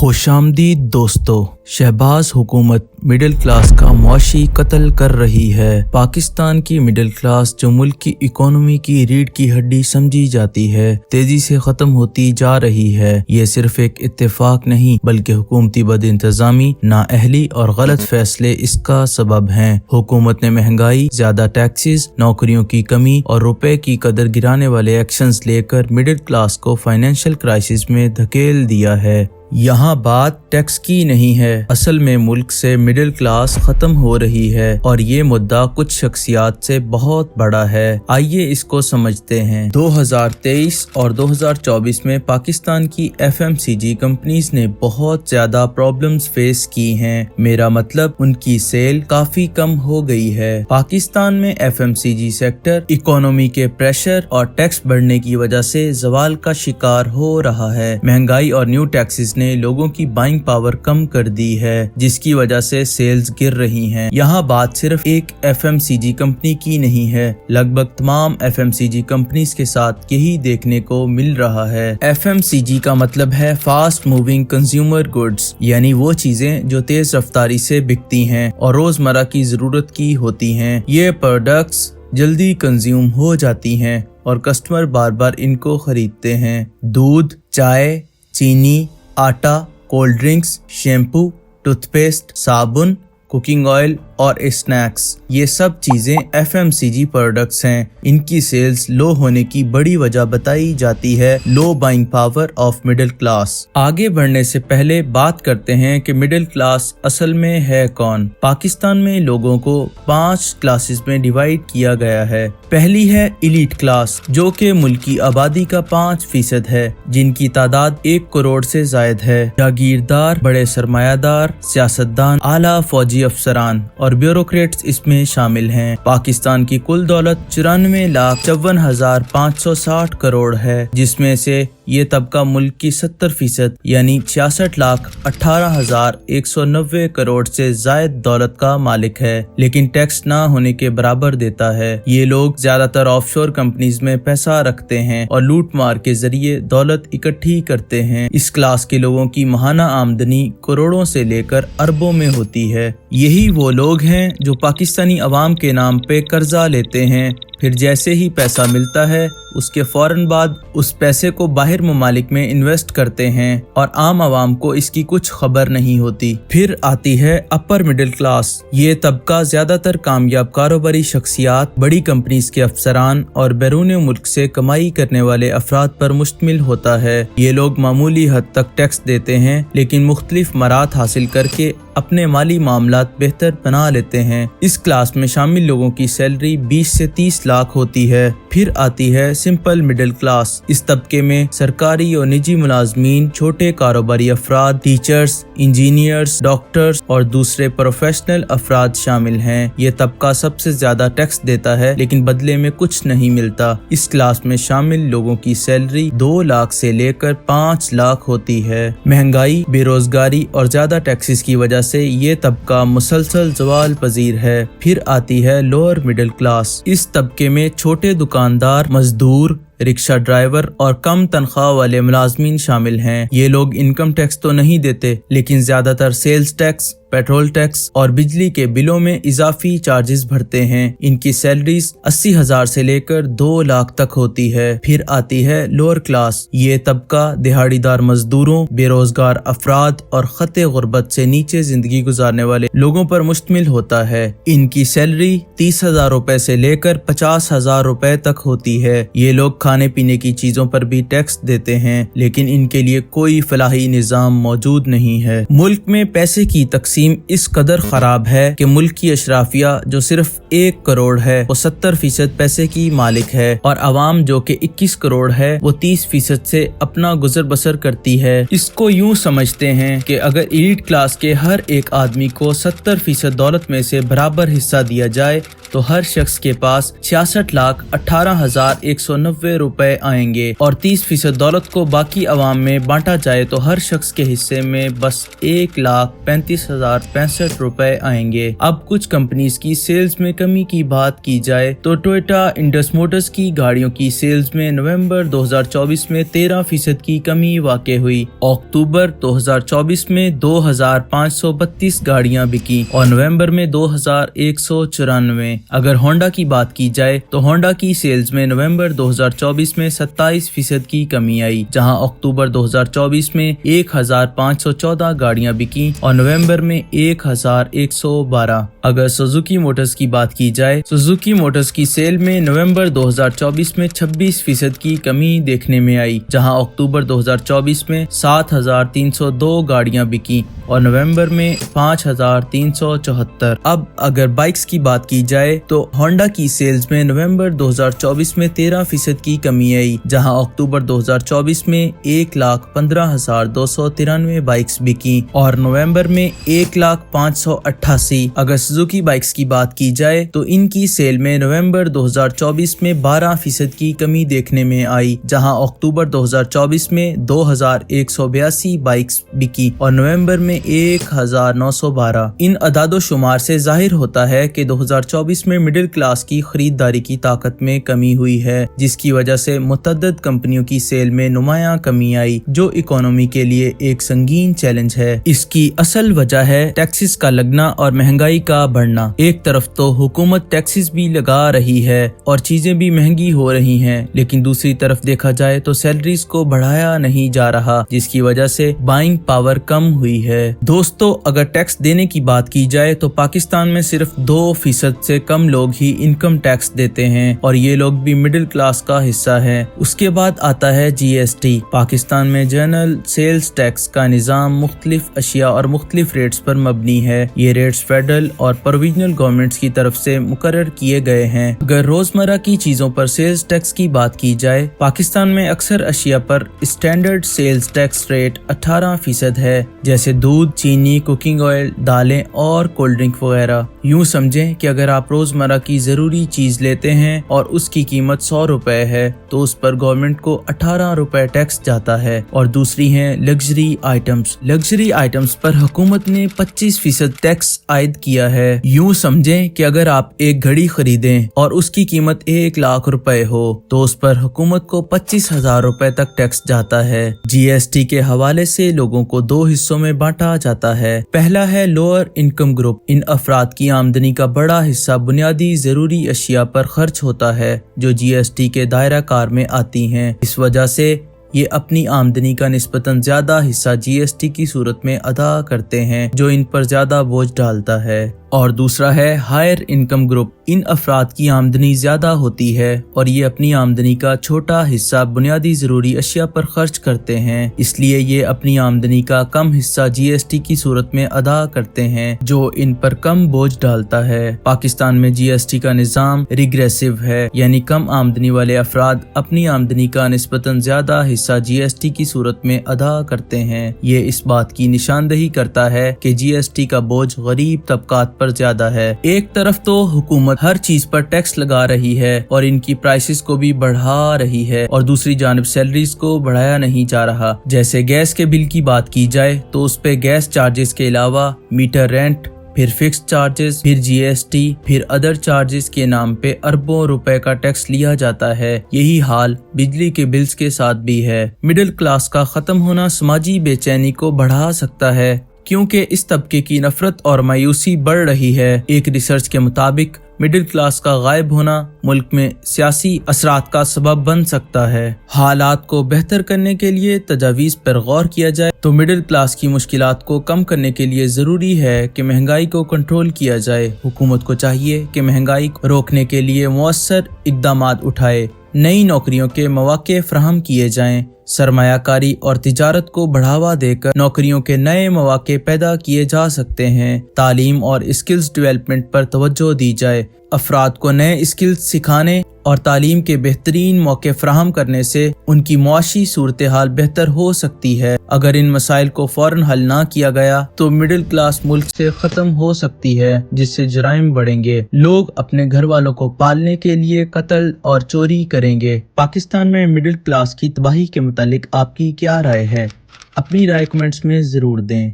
खुशामदीद दोस्तों, शहबाज हुकूमत middle class का मुआशी कत्ल कर रही है। पाकिस्तान की मिडिल क्लास जो मुल्क की इकोनॉमी की रीढ़ की हड्डी समझी जाती है, तेजी से खत्म होती जा रही है। ये सिर्फ एक इत्तेफाक नहीं बल्कि हुकूमती बदइंतजामी, नाअहली और गलत फैसले इसका सबब हैं। हुकूमत ने महंगाई, ज्यादा टैक्सेस, नौकरियों की कमी और रुपए की कदर गिराने वाले एक्शंस लेकर मिडिल क्लास को फाइनेंशियल क्राइसिस में धकेल दिया है। यहाँ बात टैक्स की नहीं है, असल में मुल्क से मिडिल क्लास खत्म हो रही है और ये मुद्दा कुछ शख्सियात से बहुत बड़ा है। आइए इसको समझते हैं। 2023 और 2024 में पाकिस्तान की FMCG कंपनीज ने बहुत ज्यादा प्रॉब्लम्स फेस की हैं। मेरा मतलब उनकी सेल काफी कम हो गई है। पाकिस्तान में FMCG सेक्टर इकोनॉमी के प्रेशर और टैक्स बढ़ने की वजह से जवाल का शिकार हो रहा है। महंगाई और न्यू टैक्सेस ने लोगों की बाइंग पावर कम कर दी है, जिसकी वजह से सेल्स गिर रही हैं। यहाँ बात सिर्फ एक FMCG कंपनी की नहीं है, लगभग तमाम FMCG कंपनीज के साथ यही देखने को मिल रहा है। FMCG का मतलब है फास्ट मूविंग कंज्यूमर गुड्स, यानी वो चीजें जो तेज रफ्तारी से बिकती हैं और रोजमर्रा की जरूरत की होती हैं। ये प्रोडक्ट्स जल्दी कंज्यूम हो जाती हैं और कस्टमर बार बार इनको खरीदते हैं। दूध, चाय, चीनी, आटा, कोल्ड ड्रिंक्स, शैम्पू, टूथपेस्ट, साबुन, कुकिंग ऑयल और स्नैक्स, ये सब चीजें FMCG प्रोडक्ट्स हैं। इनकी सेल्स लो होने की बड़ी वजह बताई जाती है low buying power of middle class. आगे बढ़ने से पहले बात करते हैं कि मिडिल क्लास असल में है कौन। पाकिस्तान में लोगों को 5 क्लासेस में डिवाइड किया गया है। पहली है एलीट क्लास, जो कि मुल्क की आबादी का 5% है, जिनकी तादाद 1 करोड़ से जायद है। जागीरदार, बड़े सरमायादार, सियासतदान, आला फौजी अफसरान और ब्यूरोक्रेट्स इसमें शामिल हैं। पाकिस्तान की कुल दौलत 94,54,560 करोड़ है, जिसमें से ये तबका मुल्क की 70% यानी 66,18,190 करोड़ से जायद दौलत का मालिक है, लेकिन टैक्स ना होने के बराबर देता है। ये लोग ज्यादातर ऑफशोर कंपनीज में पैसा रखते हैं और लूट मार के जरिए दौलत इकट्ठी करते हैं। इस क्लास के लोगों की माहाना आमदनी करोड़ों से लेकर अरबों में होती है। यही वो लोग हैं जो पाकिस्तानी अवाम के नाम पे कर्जा लेते हैं, फिर जैसे ही पैसा मिलता है उसके फौरन बाद उस पैसे को बाहर ममालिक में इन्वेस्ट करते हैं और आम आवाम को इसकी कुछ खबर नहीं होती। फिर आती है अपर मिडिल क्लास। ये तबका ज्यादातर कामयाब कारोबारी शख्सियात, बड़ी कंपनीज के अफसरान और बैरून मुल्क से कमाई करने वाले अफराद पर मुश्तमिल होता है। ये लोग मामूली हद तक टैक्स देते हैं, लेकिन मुख्तलिफ मराहत हासिल करके अपने माली मामलात बेहतर बना लेते हैं। इस क्लास में शामिल लोगों की सैलरी 20 से 30 लाख होती है। फिर आती है सिंपल मिडिल क्लास। इस तबके में सरकारी और निजी मुलाजमीन, छोटे कारोबारी अफराद, टीचर्स, इंजीनियर्स, डॉक्टर्स और दूसरे प्रोफेशनल अफराद शामिल हैं। ये तबका सबसे ज्यादा टैक्स देता है, लेकिन बदले में कुछ नहीं मिलता। इस क्लास में शामिल लोगों की सैलरी 2 लाख से लेकर 5 लाख होती है। महंगाई, बेरोजगारी और ज्यादा टैक्सेस की वजह से ये तबका मुसलसल जवाल पजीर है। फिर आती है लोअर मिडिल क्लास। इस तबके में छोटे दुकानदार, मजदूर, रिक्शा ड्राइवर और कम तनख्वाह वाले मुलाजमीन शामिल हैं। ये लोग इनकम टैक्स तो नहीं देते, लेकिन ज्यादातर सेल्स टैक्स, पेट्रोल टैक्स और बिजली के बिलों में इजाफी चार्जेस भरते हैं। इनकी सैलरीज 80,000 से लेकर 2 लाख तक होती है। फिर आती है लोअर क्लास। ये तबका दिहाड़ीदार मजदूरों, बेरोजगार अफराद और खते गुर्बत से नीचे जिंदगी गुजारने वाले लोगों पर मुश्तमिल होता है। इनकी सैलरी 30,000 रुपए से लेकर 50,000 रुपए तक होती है। ये लोग खाने पीने की चीजों पर भी टैक्स देते हैं, लेकिन इनके लिए कोई फलाही निजाम मौजूद नहीं है। मुल्क में पैसे की तकसीम इस कदर खराब है कि मुल्क की अशराफिया जो सिर्फ 1 करोड़ है वो 70% पैसे की मालिक है और आवाम जो कि 21 करोड़ है वो 30% से अपना गुजर बसर करती है। इसको यूं समझते हैं कि अगर एलीट क्लास के हर एक आदमी को 70% दौलत में से बराबर हिस्सा दिया जाए तो हर शख्स के पास 66,18,190 रुपए आएंगे और 30% दौलत को बाकी अवाम में बांटा जाए तो हर शख्स के हिस्से में बस 1,35,065 रुपए आएंगे। अब कुछ कंपनीज की सेल्स में कमी की बात की जाए तो टोयोटा इंडस मोटर्स की गाड़ियों की सेल्स में नवंबर 2024 में 13% की कमी वाक़ई हुई। अक्टूबर 2024 में 2,532 गाड़ियां बिकी और नवंबर में 2,194। अगर होंडा की बात की जाए तो होंडा की सेल्स में नवंबर 2024 में 27% की कमी आई, जहां अक्टूबर 2024 में 1,514 गाड़ियां बिकी और नवंबर में 1,112। अगर सुजुकी मोटर्स की बात की जाए, सुजुकी मोटर्स की सेल में नवंबर 2024 में 26% की कमी देखने में आई, जहां अक्टूबर 2024 में 7,302 गाड़ियां बिकी और नवंबर में 5,374। अब अगर बाइक्स की बात की जाए तो होंडा की सेल्स में नवंबर 2024 में 13% की कमी आई, जहां अक्टूबर 2024 में 1,15,293 बाइक्स बिकी और नवंबर में 1,05,88। अगर सुजुकी बाइक्स की बात की जाए तो इनकी सेल में नवंबर 2024 में 12% की कमी देखने में आई, जहां अक्टूबर 2024 में 2,182 बाइक्स बिकी और नवंबर में 1,912। इन अदादो शुमार से जाहिर होता है कि 2024 में मिडिल क्लास की खरीदारी की ताकत में कमी हुई है, जिसकी वजह से मुतअद्दिद कंपनियों की सेल में नुमायां कमी आई, जो इकोनॉमी के लिए एक संगीन चैलेंज है। इसकी असल वजह है टैक्सेस का लगना और महंगाई का बढ़ना। एक तरफ तो हुकूमत टैक्सेस भी लगा रही है और चीजें भी महंगी हो रही हैं, लेकिन दूसरी तरफ देखा जाए तो सैलरीज को बढ़ाया नहीं जा रहा, जिसकी वजह से बाइंग पावर कम हुई है। दोस्तों, अगर टैक्स देने की बात की जाए तो पाकिस्तान में सिर्फ 2% से कम लोग ही इनकम टैक्स देते हैं और ये लोग भी मिडिल क्लास का हिस्सा है। उसके बाद आता है GST। पाकिस्तान में जनरल सेल्स टैक्स का निज़ाम मुख्तलिफ अशिया और मुख्तलिफ रेट्स पर मबनी है। ये रेट्स फेडरल और प्रोविजनल गवर्नमेंट्स की तरफ से मुकर्रर किए गए हैं। अगर रोजमर्रा की चीजों पर सेल्स टैक्स की बात की जाए, पाकिस्तान में अक्सर अशिया पर स्टैंडर्ड सेल्स टैक्स रेट 18% है, जैसे दूध, चीनी, कुकिंग ऑयल, दालें और कोल्ड ड्रिंक वगैरह। यूँ समझें कि अगर आप रोजमर्रा की जरूरी चीज लेते हैं और उसकी कीमत 100 रुपए है तो उस पर गवर्नमेंट को 18 रुपए टैक्स जाता है। और दूसरी है लग्जरी आइटम्स। लग्जरी आइटम्स पर हुकूमत ने 25% टैक्स आयद किया है। यूँ समझें कि अगर आप एक घड़ी खरीदें और उसकी कीमत 1 लाख रुपए हो तो उस पर हुकूमत को 25,000 रुपए तक टैक्स जाता है। GST के हवाले से लोगों को 2 हिस्सों में बांटा जाता है। पहला है लोअर इनकम ग्रुप। इन अफराद की आमदनी का बड़ा हिस्सा बुनियादी जरूरी अशिया पर खर्च होता है जो GST के दायरा कार में आती हैं। इस वजह से ये अपनी आमदनी का निस्बतन ज्यादा हिस्सा GST की सूरत में अदा करते हैं, जो इन पर ज्यादा बोझ डालता है। और दूसरा है हायर इनकम ग्रुप। इन अफराद की आमदनी ज्यादा होती है और ये अपनी आमदनी का छोटा हिस्सा बुनियादी जरूरी अशिया पर खर्च करते हैं, इसलिए ये अपनी आमदनी का कम हिस्सा GST की सूरत में अदा करते हैं, जो इन पर कम बोझ डालता है। पाकिस्तान में GST का निज़ाम रिग्रेसिव है, यानी कम आमदनी वाले अफराद अपनी आमदनी का निस्बतन ज्यादा हिस्सा GST की सूरत में अदा करते हैं। ये इस बात की निशानदही करता है कि GST का बोझ गरीब तबकात पर ज्यादा है। एक तरफ तो हुकूमत हर चीज पर टैक्स लगा रही है और इनकी प्राइसेस को भी बढ़ा रही है, और दूसरी जानिब सैलरीज को बढ़ाया नहीं जा रहा। जैसे गैस के बिल की बात की जाए तो उस पे गैस चार्जेस के अलावा मीटर रेंट, फिर फिक्स चार्जेस, फिर GST, फिर अदर चार्जेस के नाम पे अरबों रुपए का टैक्स लिया जाता है। यही हाल बिजली के बिल्स के साथ भी है। मिडिल क्लास का खत्म होना समाजी बेचैनी को बढ़ा सकता है, क्योंकि इस तबके की नफरत और मायूसी बढ़ रही है। एक रिसर्च के मुताबिक मिडिल क्लास का गायब होना मुल्क में सियासी असरात का सबब बन सकता है। हालात को बेहतर करने के लिए तजावीज़ पर गौर किया जाए तो मिडिल क्लास की मुश्किलात को कम करने के लिए जरूरी है कि महंगाई को कंट्रोल किया जाए। हुकूमत को चाहिए कि महंगाई को रोकने के लिए मुअस्सर इक़दामात उठाए, नई नौकरियों के मौके फराहम किए जाएं, سرمایہ کاری اور تجارت کو بڑھاوا دے کر نوکریوں کے نئے مواقع پیدا کیے جا سکتے ہیں۔ تعلیم اور اسکلز ڈیولپمنٹ پر توجہ دی جائے۔ افراد کو نئے اسکلز سکھانے اور تعلیم کے بہترین موقع فراہم کرنے سے ان کی معاشی صورتحال بہتر ہو سکتی ہے۔ اگر ان مسائل کو فوراً حل نہ کیا گیا تو مڈل کلاس ملک سے ختم ہو سکتی ہے، جس سے جرائم بڑھیں گے۔ لوگ اپنے گھر والوں کو پالنے کے لیے قتل اور چوری کریں گے۔ پاکستان میں مڈل کلاس کی تباہی کے متعلق آپ کی کیا رائے ہے؟ اپنی رائے کمنٹس میں ضرور دیں۔